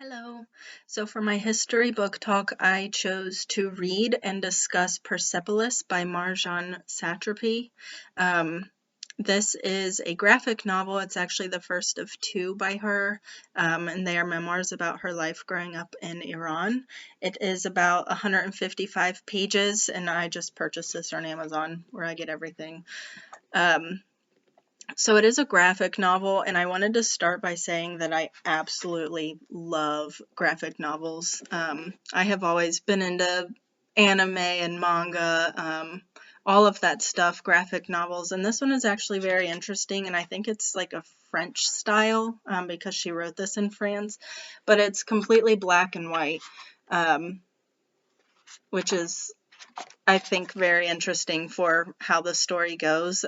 Hello. So for my history book talk, I chose to read and discuss Persepolis by Marjane Satrapi. Um, this is a graphic novel. It's actually the first of two by her, and they are memoirs about her life growing up in Iran. It is about 155 pages, and I just purchased this on Amazon, where I get everything. So it is a graphic novel, and I wanted to start by saying that I absolutely love graphic novels. I have always been into anime and manga, all of that stuff, graphic novels, and this one is actually very interesting, and I think it's like a French style because she wrote this in France, but it's completely black and white, which is I think very interesting for how the story goes.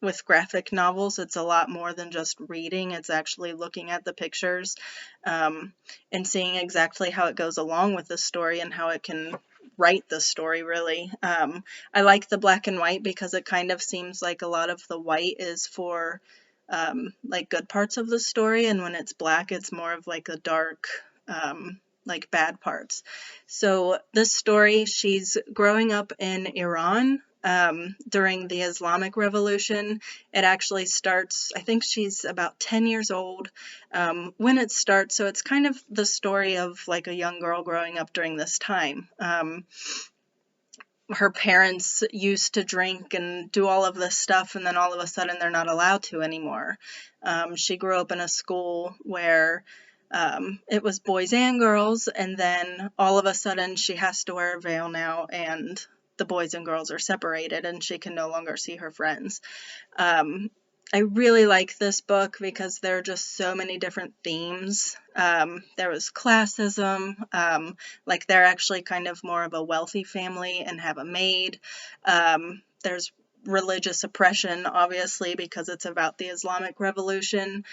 With graphic novels, it's a lot more than just reading. It's actually looking at the pictures and seeing exactly how it goes along with the story and how it can write the story, really. I like the black and white because it kind of seems like a lot of the white is for like good parts of the story, and when it's black, it's more of like a dark, like bad parts. So this story, she's growing up in Iran during the Islamic Revolution. It actually starts, I think she's about 10 years old when it starts. So it's kind of the story of like a young girl growing up during this time. Her parents used to drink and do all of this stuff, and then all of a sudden they're not allowed to anymore. She grew up in a school where it was boys and girls, and then all of a sudden she has to wear a veil now, and the boys and girls are separated, and she can no longer see her friends. I really like this book because there are just so many different themes. There was classism, like they're actually kind of more of a wealthy family and have a maid. There's religious oppression, obviously, because it's about the Islamic Revolution.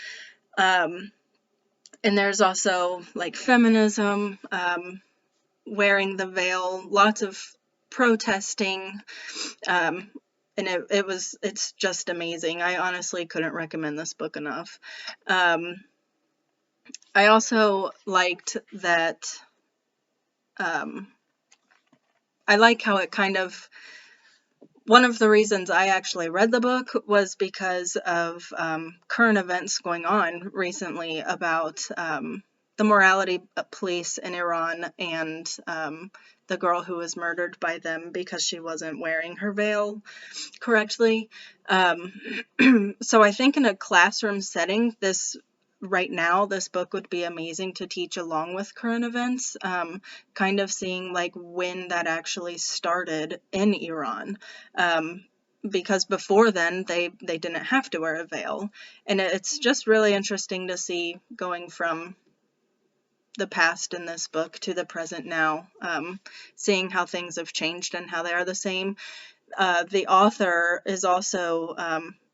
And there's also like feminism, wearing the veil, lots of protesting. And it's just amazing. I honestly couldn't recommend this book enough. I also liked that, I like how it kind of, one of the reasons I actually read the book was because of current events going on recently about the morality police in Iran and the girl who was murdered by them because she wasn't wearing her veil correctly. So I think in a classroom setting, right now, this book would be amazing to teach along with current events, kind of seeing like when that actually started in Iran. Because before then, they didn't have to wear a veil. And it's just really interesting to see going from the past in this book to the present now, seeing how things have changed and how they are the same. The author is also,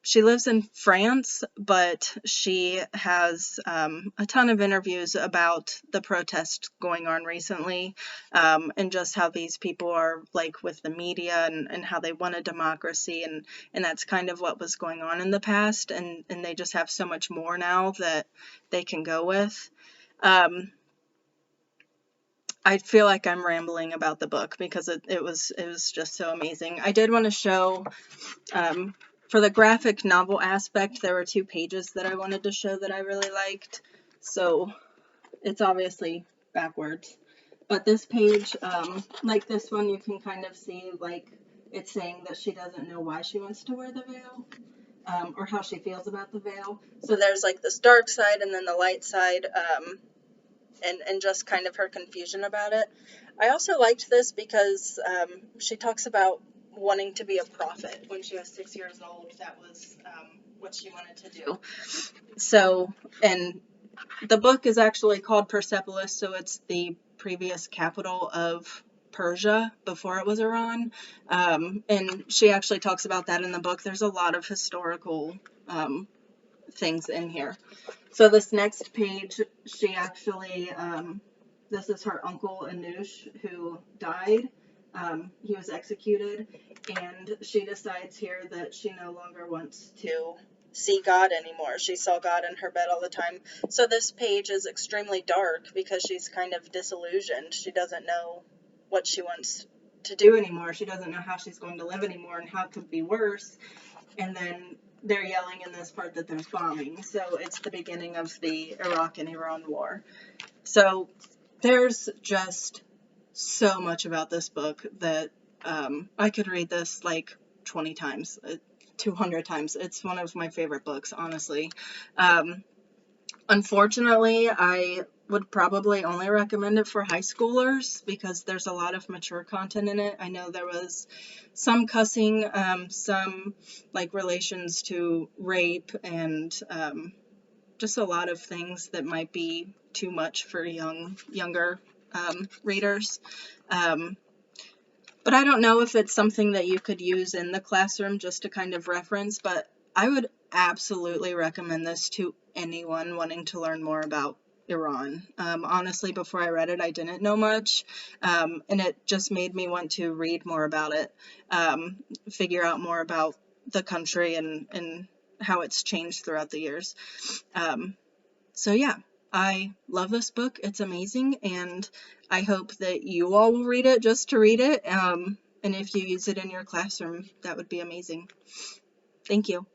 she lives in France, but she has a ton of interviews about the protests going on recently, and just how these people are like with the media and how they want a democracy, and that's kind of what was going on in the past, and they just have so much more now that they can go with. I feel like I'm rambling about the book because it was just so amazing. I did want to show, for the graphic novel aspect, there were 2 pages that I wanted to show that I really liked. So it's obviously backwards. But this page, like this one, you can kind of see like it's saying that she doesn't know why she wants to wear the veil, or how she feels about the veil. So there's like this dark side and then the light side, and just kind of her confusion about it. I also liked this because she talks about wanting to be a prophet when she was 6 years old. That was what she wanted to do. So, and the book is actually called Persepolis, so it's the previous capital of Persia before it was Iran. And she actually talks about that in the book. There's a lot of historical things in here. So this next page, she actually, this is her uncle Anush who died. He was executed, and she decides here that she no longer wants to see God anymore. She saw God in her bed all the time. So this page is extremely dark because she's kind of disillusioned. She doesn't know what she wants to do anymore. She doesn't know how she's going to live anymore and how it could be worse. And then they're yelling in this part that there's bombing. So it's the beginning of the Iraq and Iran war. So there's just so much about this book that I could read this like 20 times, 200 times. It's one of my favorite books, honestly. Unfortunately, I would probably only recommend it for high schoolers because there's a lot of mature content in it. I know there was some cussing, some like relations to rape, and just a lot of things that might be too much for younger readers. But I don't know if it's something that you could use in the classroom just to kind of reference, but I would absolutely recommend this to anyone wanting to learn more about Iran. Honestly, before I read it, I didn't know much, and it just made me want to read more about it, figure out more about the country and how it's changed throughout the years. So yeah, I love this book. It's amazing, and I hope that you all will read it just to read it. And if you use it in your classroom, that would be amazing. Thank you.